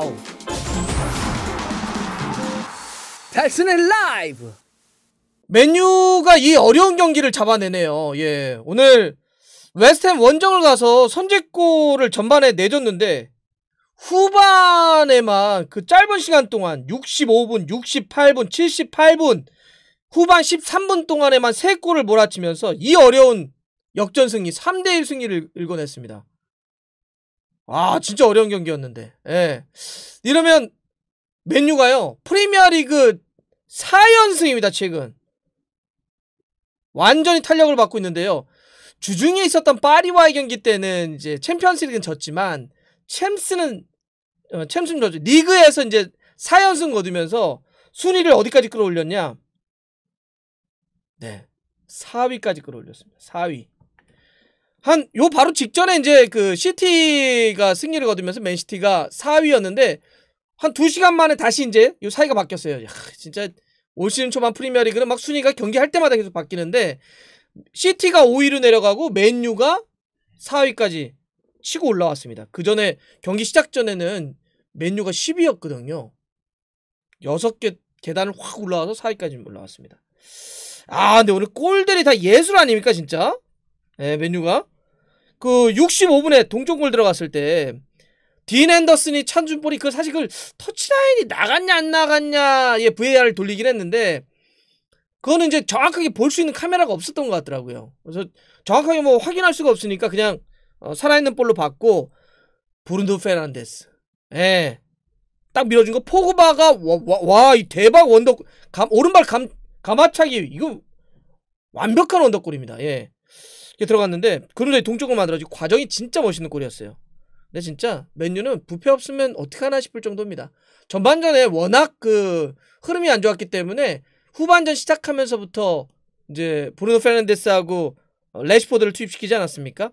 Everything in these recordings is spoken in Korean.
와우! 달순의 라이브! 맨유가 이 어려운 경기를 잡아내네요. 예, 오늘 웨스트햄 원정을 가서 선제골을 전반에 내줬는데 후반에만 그 짧은 시간 동안 65분, 68분, 78분 후반 13분 동안에만 3골을 몰아치면서 이 어려운 역전승리 3대1 승리를 일궈냈습니다. 아, 진짜 어려운 경기였는데. 예. 이러면 맨유가요 프리미어리그 4연승입니다. 최근 완전히 탄력을 받고 있는데요. 주중에 있었던 파리와의 경기 때는 이제 챔피언스리그는 졌지만 챔스는 졌죠. 리그에서 이제 4연승 거두면서 순위를 어디까지 끌어올렸냐? 네, 4위까지 끌어올렸습니다. 4위. 요 바로 직전에 이제 그 시티가 승리를 거두면서 맨시티가 4위였는데 한 2시간 만에 다시 이제 요 사이가 바뀌었어요. 야, 진짜 올 시즌 초반 프리미어리그는 막 순위가 경기할 때마다 계속 바뀌는데 시티가 5위로 내려가고 맨유가 4위까지 치고 올라왔습니다. 그 전에 경기 시작 전에는 맨유가 10위였거든요. 6개 계단을 확 올라와서 4위까지 올라왔습니다. 아, 근데 오늘 골들이 다 예술 아닙니까 진짜? 네, 맨유가 그 65분에 동점골 들어갔을 때 딘 앤더슨이 찬준 볼이 그 사실 그 터치라인이 나갔냐 안 나갔냐 예, VAR을 돌리긴 했는데 그거는 이제 정확하게 볼 수 있는 카메라가 없었던 것 같더라고요. 그래서 정확하게 뭐 확인할 수가 없으니까 그냥 살아있는 볼로 봤고 브루노 페르난데스 예, 딱 밀어준 거 포그바가 와 이 대박 원더 오른발 가마차기 이거 완벽한 원더골입니다. 예, 이게 들어갔는데 그런데 동점골 만들어지고 과정이 진짜 멋있는 골이었어요. 근데 진짜 맨유는 부패 없으면 어떡하나 싶을 정도입니다. 전반전에 워낙 그 흐름이 안 좋았기 때문에 후반전 시작하면서부터 이제 브루노 페르난데스하고 래시포드를 투입시키지 않았습니까?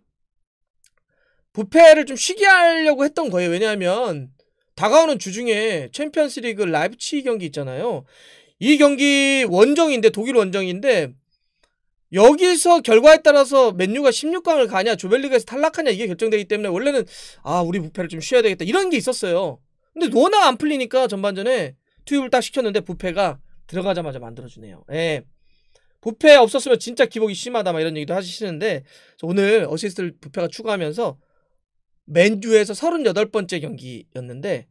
부패를 좀 쉬게 하려고 했던 거예요. 왜냐하면 다가오는 주중에 챔피언스리그 라이프치히 경기 있잖아요. 이 경기 원정인데 독일 원정인데 여기서 결과에 따라서 맨유가 16강을 가냐 조별리그에서 탈락하냐 이게 결정되기 때문에 원래는 아 우리 부패를 좀 쉬어야 되겠다 이런 게 있었어요. 근데 워낙 안 풀리니까 전반전에 투입을 딱 시켰는데 부패가 들어가자마자 만들어주네요. 예, 부패 없었으면 진짜 기복이 심하다 막 이런 얘기도 하시는데 오늘 어시스트를 부패가 추가하면서 맨유에서 38번째 경기였는데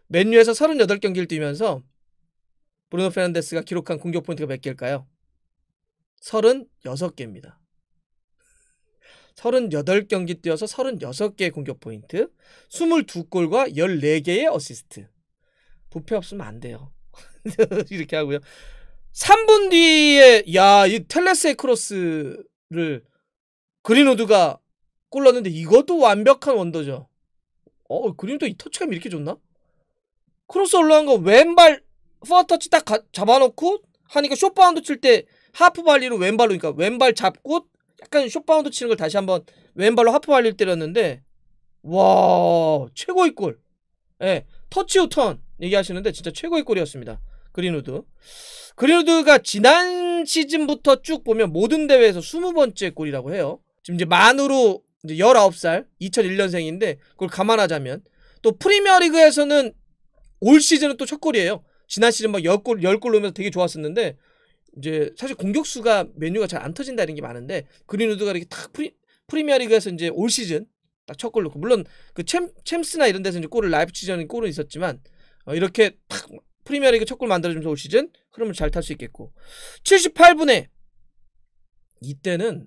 맨유에서 38경기를 뛰면서 브루노 페르난데스가 기록한 공격 포인트가 몇 개일까요? 36개입니다. 38경기 뛰어서 36개의 공격 포인트, 22골과 14개의 어시스트. 부패 없으면 안 돼요. 이렇게 하고요. 3분 뒤에 야, 이 텔레스의 크로스를 그린우드가 골 넣었는데 이것도 완벽한 원더죠. 그린우드 이 터치감이 이렇게 좋나? 크로스 올라간 거 왼발 퍼터치 딱 잡아놓고 하니까 숏바운드 칠 때 하프발리로 왼발로, 그러니까 왼발 잡고 약간 숏바운드 치는 걸 다시 한번 왼발로 하프발리를 때렸는데 와, 최고의 골. 예, 터치 우턴 얘기하시는데 진짜 최고의 골이었습니다. 그린우드가 지난 시즌부터 쭉 보면 모든 대회에서 20번째 골이라고 해요. 지금 이제 만으로 이제 19살 2001년생인데 그걸 감안하자면 또 프리미어리그에서는 올 시즌은 또 첫 골이에요. 지난 시즌 막 10골 넣으면서 되게 좋았었는데 이제 사실 공격수가 맨유가 잘 안 터진다 이런 게 많은데 그린우드가 이렇게 딱 프리미어리그에서 이제 올 시즌 딱 첫 골 넣고, 물론 그 챔스나 이런 데서 이제 골을 라이프치전에 골은 있었지만 이렇게 딱 프리미어리그 첫 골 만들어주면서 올 시즌 흐름을 잘 탈 수 있겠고 78분에 이때는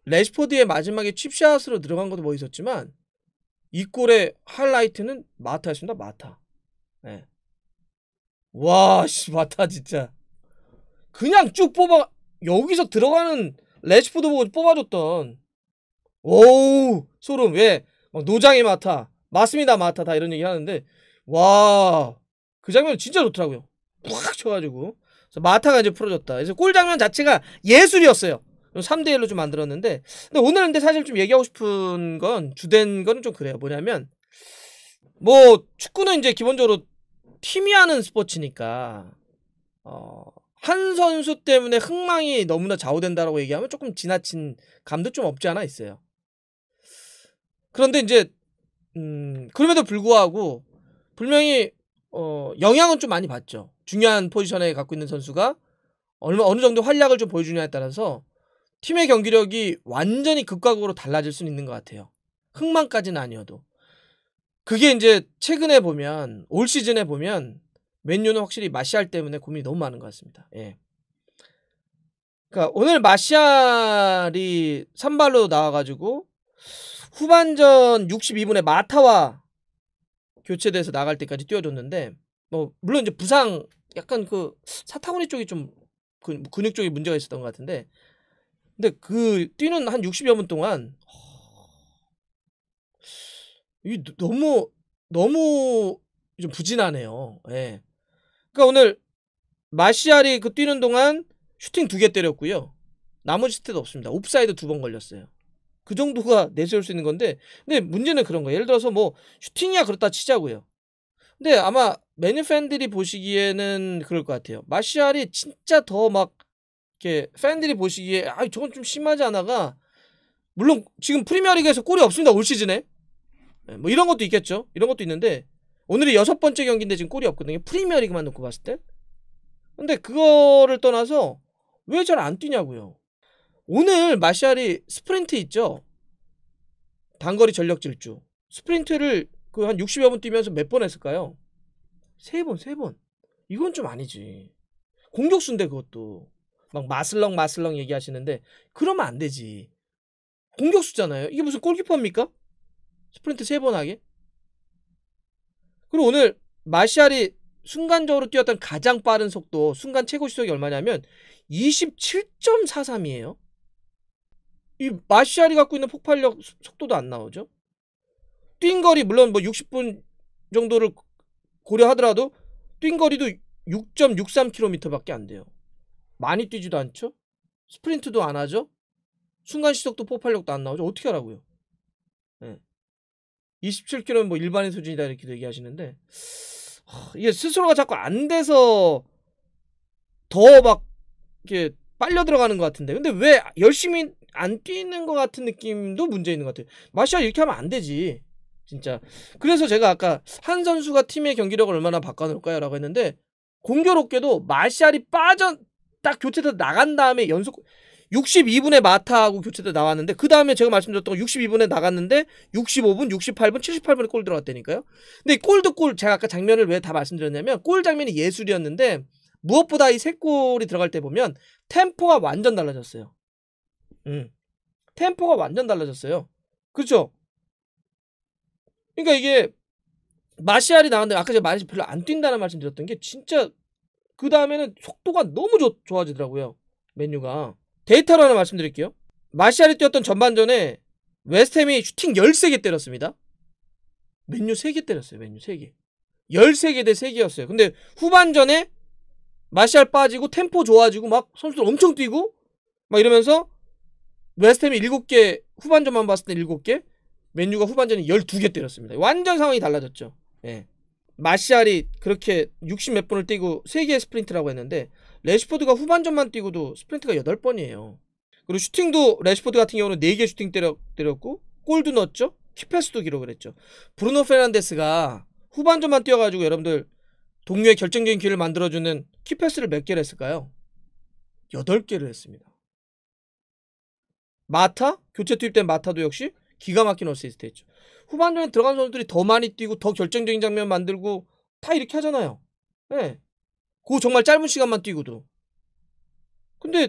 래시포드의 마지막에 칩샷으로 들어간 것도 멋있었지만 이 골의 하이라이트는 마타였습니다. 마타. 네. 와, 씨, 마타 진짜 그냥 쭉 뽑아 여기서 들어가는 래시포드 보고 뽑아줬던 오우 소름. 왜 막 노장의 마타 맞습니다 마타 다 이런 얘기 하는데 와, 그 장면 진짜 좋더라고요. 팍 쳐가지고 그래서 마타가 이제 풀어줬다. 그래서 골 장면 자체가 예술이었어요. 3대1로 좀 만들었는데 근데 오늘 근데 사실 좀 얘기하고 싶은 건 주된 거는 좀 그래요. 뭐냐면 뭐 축구는 이제 기본적으로 팀이 하는 스포츠니까 한 선수 때문에 흥망이 너무나 좌우된다라고 얘기하면 조금 지나친 감도 좀 없지 않아 있어요. 그런데 이제 그럼에도 불구하고 분명히 영향은 좀 많이 받죠. 중요한 포지션에 갖고 있는 선수가 어느 정도 활약을 좀 보여주냐에 따라서 팀의 경기력이 완전히 극과 극으로 달라질 수는 있는 것 같아요. 흥망까지는 아니어도. 그게 이제 최근에 보면 올 시즌에 보면 맨유는 확실히 마시알 때문에 고민이 너무 많은 것 같습니다. 예. 그러니까 오늘 마시알이 선발로 나와가지고 후반전 62분에 마타와 교체돼서 나갈 때까지 뛰어줬는데 뭐 물론 이제 부상 약간 그 사타구니 쪽이 좀 근육 쪽에 문제가 있었던 것 같은데 근데 그 뛰는 한 60여 분 동안 이 너무 좀 부진하네요. 예. 그러니까 오늘 마시알이 그 뛰는 동안 슈팅 2개 때렸고요. 나머지 스탯 없습니다. 옵사이드 2번 걸렸어요. 그 정도가 내세울 수 있는 건데 근데 문제는 그런 거예요. 예를 들어서 뭐 슈팅이야 그렇다 치자고요. 근데 아마 맨유 팬들이 보시기에는 그럴 것 같아요. 마시알이 진짜 더 막 이렇게 팬들이 보시기에 저건 좀 심하지 않아가 물론 지금 프리미어리그에서 골이 없습니다. 올 시즌에. 뭐 이런 것도 있겠죠. 이런 것도 있는데 오늘이 6번째 경기인데 지금 골이 없거든요. 프리미어리그만 놓고 봤을 때. 근데 그거를 떠나서 왜 잘 안 뛰냐고요. 오늘 마시알이 스프린트 있죠. 단거리 전력 질주. 스프린트를 그 한 60여 분 뛰면서 몇 번 했을까요? 3번. 이건 좀 아니지. 공격수인데 그것도. 막 마슬렁 얘기하시는데 그러면 안 되지. 공격수잖아요. 이게 무슨 골키퍼입니까? 스프린트 3번 하게? 그리고 오늘 마시알이 순간적으로 뛰었던 가장 빠른 속도, 순간 최고 시속이 얼마냐면 27.43이에요. 이 마시알이 갖고 있는 폭발력 속도도 안 나오죠. 뛴 거리 물론 뭐 60분 정도를 고려하더라도 뛴 거리도 6.63km밖에 안 돼요. 많이 뛰지도 않죠. 스프린트도 안 하죠. 순간 시속도 폭발력도 안 나오죠. 어떻게 하라고요? 네. 27km는 뭐 일반인 수준이다 이렇게 얘기하시는데 이게 스스로가 자꾸 안 돼서 더 막 이렇게 빨려 들어가는 것 같은데 근데 왜 열심히 안 뛰는 것 같은 느낌도 문제 있는 것 같아요. 마시알 이렇게 하면 안 되지 진짜. 그래서 제가 아까 한 선수가 팀의 경기력을 얼마나 바꿔놓을까요? 라고 했는데 공교롭게도 마시알이 딱 교체돼서 나간 다음에 연속 62분에 마타하고 교체돼 나왔는데 그 다음에 제가 말씀드렸던 거 62분에 나갔는데 65분, 68분, 78분에 골 들어갔다니까요. 근데 골도 골 제가 아까 장면을 왜 다 말씀드렸냐면 골 장면이 예술이었는데 무엇보다 이 3골이 들어갈 때 보면 템포가 완전 달라졌어요. 템포가 완전 달라졌어요. 그렇죠? 그러니까 이게 마시알이 나왔는데 아까 제가 마시알 별로 안 뛴다는 말씀 드렸던 게 진짜 그 다음에는 속도가 너무 좋아지더라고요. 맨유가. 데이터로 하나 말씀드릴게요. 마시알이 뛰었던 전반전에 웨스트햄이 슈팅 13개 때렸습니다. 맨유 3개 때렸어요. 맨유 3개. 13개 대 3개였어요. 근데 후반전에 마시알 빠지고 템포 좋아지고 막 선수들 엄청 뛰고 막 이러면서 웨스트햄이 7개 후반전만 봤을 때 7개 맨유가 후반전에 12개 때렸습니다. 완전 상황이 달라졌죠. 예. 마시알이 그렇게 60 몇 분을 뛰고 3개의 스프린트라고 했는데 레시포드가 후반전만 뛰고도 스프린트가 8번이에요. 그리고 슈팅도 레시포드 같은 경우는 4개 슈팅 때렸고 골도 넣었죠. 키패스도 기록을 했죠. 브루노 페르난데스가 후반전만 뛰어가지고 여러분들 동료의 결정적인 기회를 만들어주는 키패스를 몇 개를 했을까요? 8개를 했습니다. 마타? 교체 투입된 마타도 역시 기가 막힌 어시스트 했죠. 후반전에 들어간 선수들이 더 많이 뛰고 더 결정적인 장면 만들고 다 이렇게 하잖아요. 네. 그 정말 짧은 시간만 뛰고도. 근데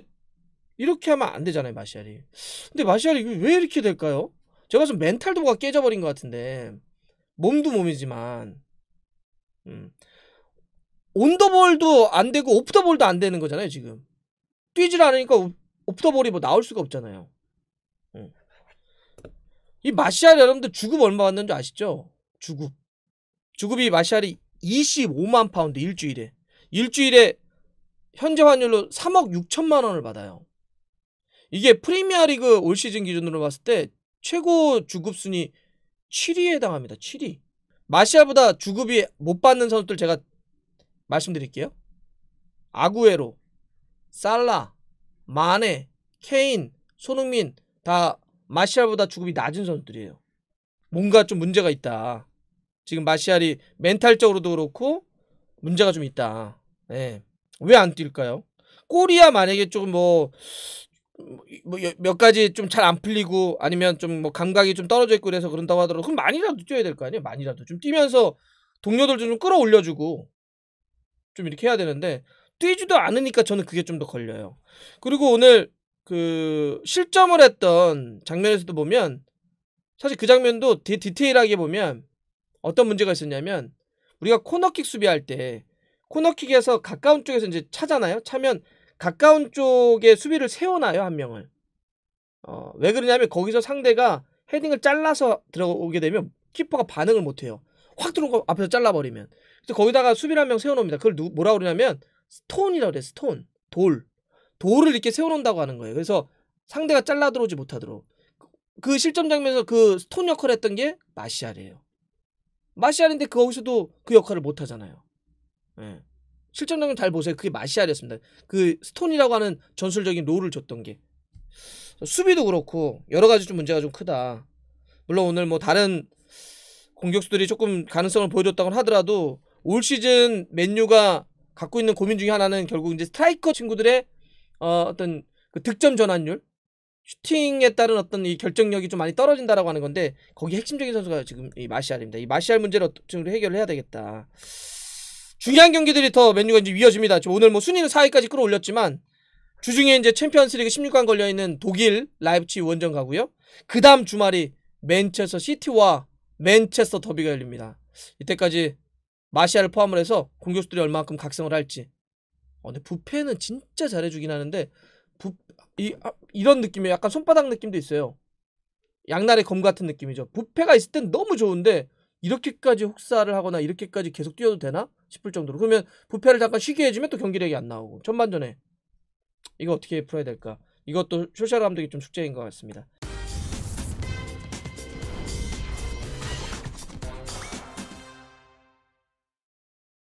이렇게 하면 안 되잖아요, 마시알이. 근데 마시알이 왜 이렇게 될까요? 제가 좀 멘탈도 뭐가 깨져버린 것 같은데 몸도 몸이지만 온더볼도 안 되고 오프더볼도 안 되는 거잖아요, 지금. 뛰질 않으니까 오프더볼이 뭐 나올 수가 없잖아요. 이 마시알 여러분들 주급 얼마 받는 줄 아시죠? 주급이 마시알이 25만 파운드 일주일에 현재 환율로 3억 6천만 원을 받아요. 이게 프리미어리그 올 시즌 기준으로 봤을 때 최고 주급 순위 7위에 해당합니다. 7위. 마시알보다 주급이 못 받는 선수들 제가 말씀드릴게요. 아구에로, 살라, 마네, 케인, 손흥민 다 마시알보다 주급이 낮은 선수들이에요. 뭔가 좀 문제가 있다. 지금 마시알이 멘탈적으로도 그렇고 문제가 좀 있다. 예. 왜 안 뛸까요? 골이야 만약에 조금 몇 가지 좀 잘 안 풀리고 아니면 좀 뭐 감각이 좀 떨어져 있고 그래서 그런다고 하더라도 그럼 많이라도 뛰어야 될 거 아니에요? 많이라도 좀 뛰면서 동료들도 좀 끌어올려주고 좀 이렇게 해야 되는데 뛰지도 않으니까 저는 그게 좀 더 걸려요. 그리고 오늘 그 실점을 했던 장면에서도 보면 사실 그 장면도 디테일하게 보면 어떤 문제가 있었냐면 우리가 코너킥 수비할 때 코너킥에서 가까운 쪽에서 이제 차잖아요. 차면 가까운 쪽에 수비를 세워놔요, 한 명을. 왜 그러냐면 거기서 상대가 헤딩을 잘라서 들어오게 되면 키퍼가 반응을 못 해요. 확 들어오고 앞에서 잘라버리면. 그래서 거기다가 수비를 한 명 세워놓습니다. 그걸 뭐라 그러냐면 스톤이라고 그래. 스톤. 돌을 이렇게 세워놓는다고 하는 거예요. 그래서 상대가 잘라 들어오지 못하도록. 그 실점 장면에서 그 스톤 역할을 했던 게 마시알이에요. 마시알인데 거기서도 그 역할을 못 하잖아요. 예. 실점 장면 잘 보세요. 그게 마시알이었습니다. 그 스톤이라고 하는 전술적인 롤을 줬던 게. 수비도 그렇고 여러 가지 좀 문제가 좀 크다. 물론 오늘 뭐 다른 공격수들이 조금 가능성을 보여줬다고 하더라도 올 시즌 맨유가 갖고 있는 고민 중에 하나는 결국 이제 스트라이커 친구들의 어떤 그 득점 전환율, 슈팅에 따른 어떤 이 결정력이 좀 많이 떨어진다라고 하는 건데 거기 핵심적인 선수가 지금 이 마시알입니다. 이 마시알 문제를 어떤 식으로 해결을 해야 되겠다. 중요한 경기들이 더 맨유가 이제 이어집니다. 오늘 뭐 순위는 4위까지 끌어올렸지만 주중에 이제 챔피언스리그 16강 걸려있는 독일 라이프치히 원정 가고요. 그 다음 주말이 맨체스터 시티와 맨체스터 더비가 열립니다. 이때까지 마시알을 포함을 해서 공격수들이 얼마만큼 각성을 할지. 근데 부페는 진짜 잘해주긴 하는데 이런 느낌이에요. 약간 손바닥 느낌도 있어요. 양날의 검 같은 느낌이죠. 부페가 있을 땐 너무 좋은데 이렇게까지 혹사를 하거나 이렇게까지 계속 뛰어도 되나 싶을 정도로. 그러면 부페를 잠깐 쉬게 해주면 또 경기력이 안 나오고 전반전에 이거 어떻게 풀어야 될까? 이것도 쇼샤르 감독이 좀 숙제인 것 같습니다.